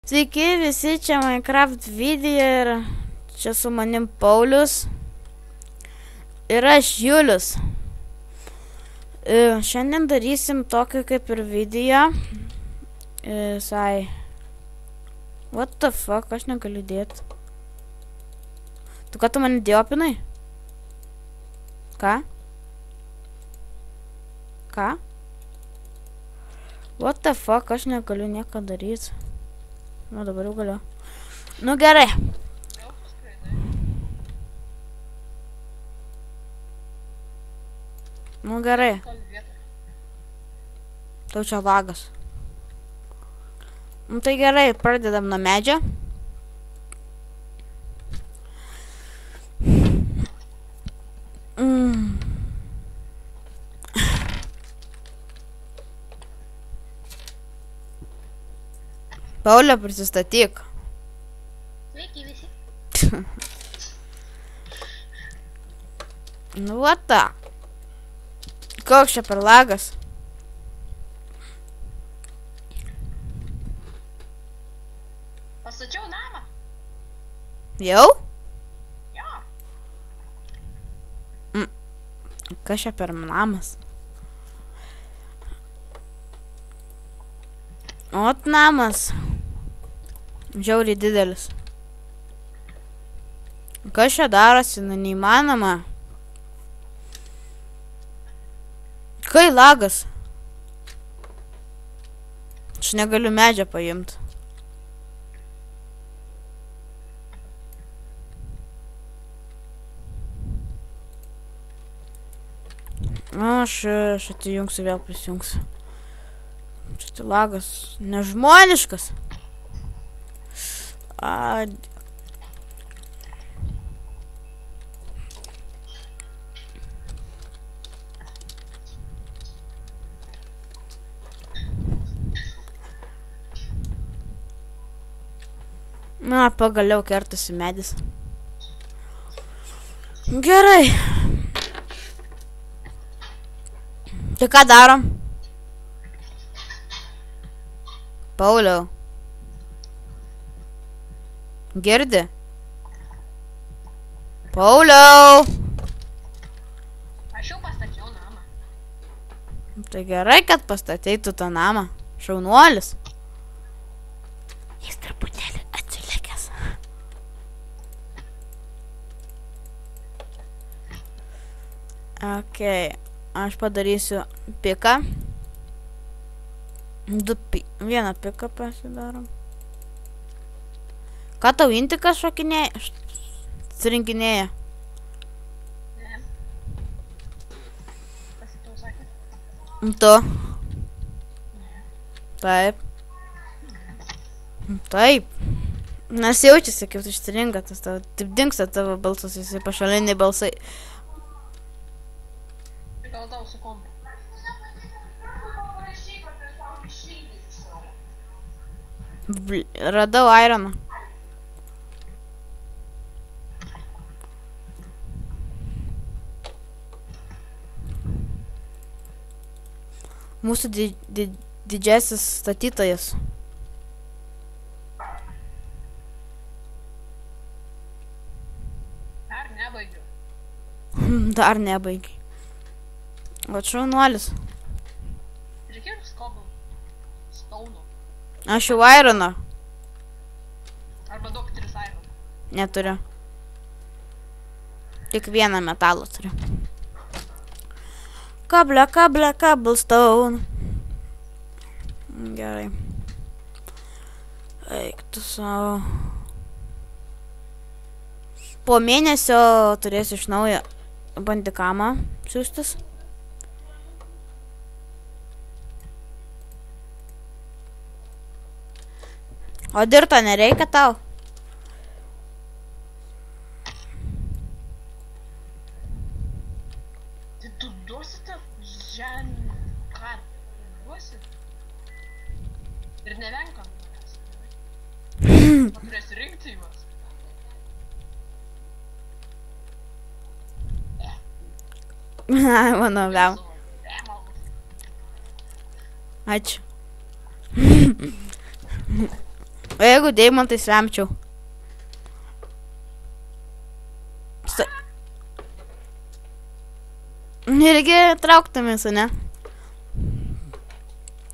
Sveiki visi, čia Minecraft video ir čia su manim Paulius ir aš Julius. Šiandien darysim tokį kaip ir video. What the fuck, aš negaliu dėti. Tu ką tu mane diopinai? Ką? Ką? What the fuck, aš negaliu nieko daryti. Nu, dabar jau galiu. Nu, gerai. Nu, gerai. Tau čia lagas. Nu, tai gerai, pradedam nuo medžio. Paulė, prisistatyk. Sveiki visi. Nu, what the? Koks čia per lagas? Pastačiau namą. Jau? Jo. Kas čia per namas? Ot namas. Žiauriai didelis. Kas čia darosi, nu neįmanoma. Kai lagas? Aš negaliu medžio paimti. Aš atijungsiu, vėl prisijungsiu. Čia tai lagas nežmoniškas. Na, pagaliau kertasi medis. Gerai. Tai ką darom? Pauliau. Girdi? Pauliau. Aš jau pastačiau namą. Tai gerai, kad pastatei tu tą namą. Šaunuolis. Jis truputėlį atsilikęs. Okei. Aš padarysiu piką. Vieną piką pasidarom. Ką tau intikas šokinėja? Surinkinėja. Ne. Kas tau sakė? Tu. Taip. Taip. Nes jaučiasi, kaip išsirinka tas tavo. Taip dingsta tavo balsas, visi pašaliniai balsai. Gal tau su kompu. Radau ironą. Mūsų didžiasis statytojas. Dar nebaigiu. Dar nebaigiai. O šaunuolis. Reikėjo skobų. Stauno. Aš jau ironą. Arba doktoris iron. Neturiu. Tik vieną metalą turiu. Cobblestone. Gerai. Eik tu savo. Po mėnesio turėsiu iš naujo bandikamą siųstis. O dirto nereikia tau? Tai tu duosite žemę. Ką? Duosi? Ir nevenkam. Turėsi rinkti juos. Mano vėl. Ačiū. O jeigu deimantais remčiau? Irgi trauktumės, ne?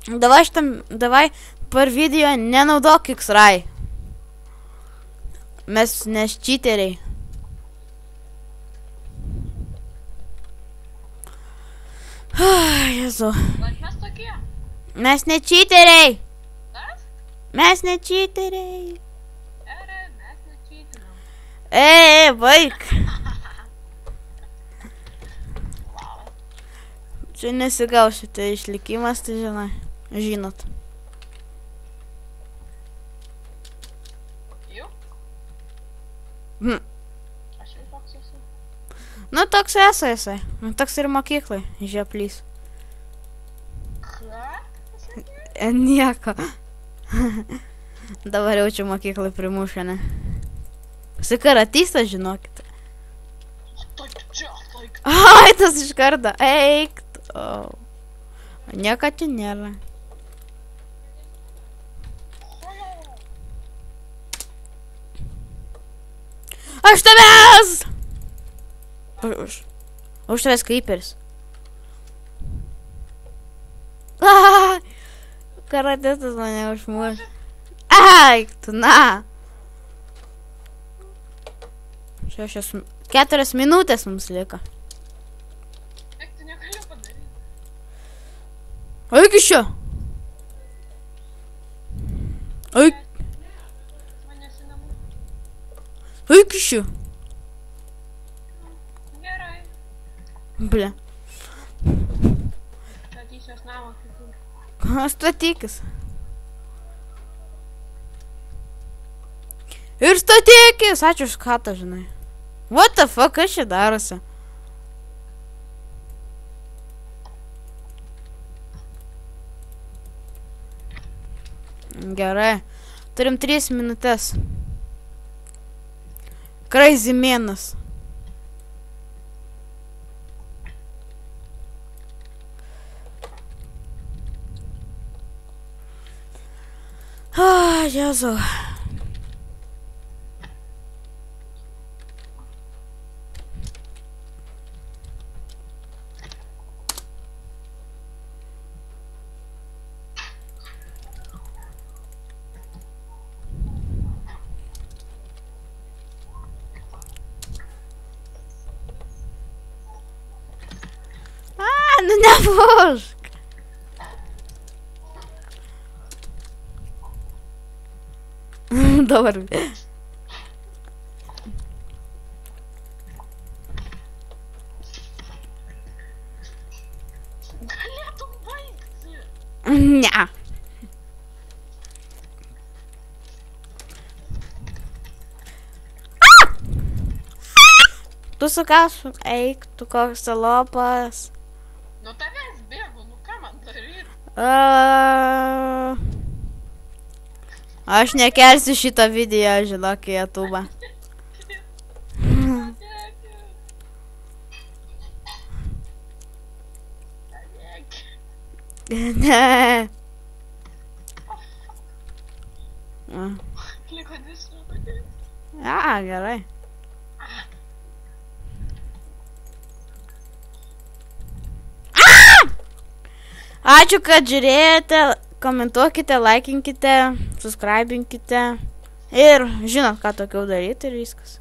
Davai per video nenaudok X-Ray. Mes nes cheateriai. Jezu. Bet mes tokie. Mes ne cheateriai. Kas? Mes ne cheateriai. Mes nečytinam. Baik. Čia nesigausite išlikimas, tai žinot. Jau? Aš jau toks esu. Nu, toks esu jisai. Nu, toks ir mokyklai, žieplys. Ką? Nieko. Dabar jau čia mokyklai primušė, ne? Sikaratistas, žinokite. Taip, čia, taip. Ai, tas iš karto. Eik. Nieko čia nėra. Aš tavęs! Už tavęs kryperis. Karatistas mane užmuš. Ai, tu na. 4 minutės mums liko. Eik, tu negaliu padaryti. Eik iš čia. Eik. Manęs į namų. Eik iš čia. Gerai. Ble. Statysiuos namą kitur. Statykis. Ir statykis. Ačiū už katą, žinai. What the fuck, kas čia darosi? Gerai. Turim 3 minutės. Crazy mėnas. Jezu. Nu nepušk. Dabar. Galėtum baigti. Ne. Tu sukašu, eik, tu koks lopas. Nu tavęs bėgu, nu ką man daryti? Aš nekelsiu šitą video, žinok, į YouTube. Ne. Liko 2 minutės. Gerai. Ačiū, kad žiūrėjote, komentuokite, laikinkite, subscribinkite ir žinot, ką tokiau daryti ir viskas.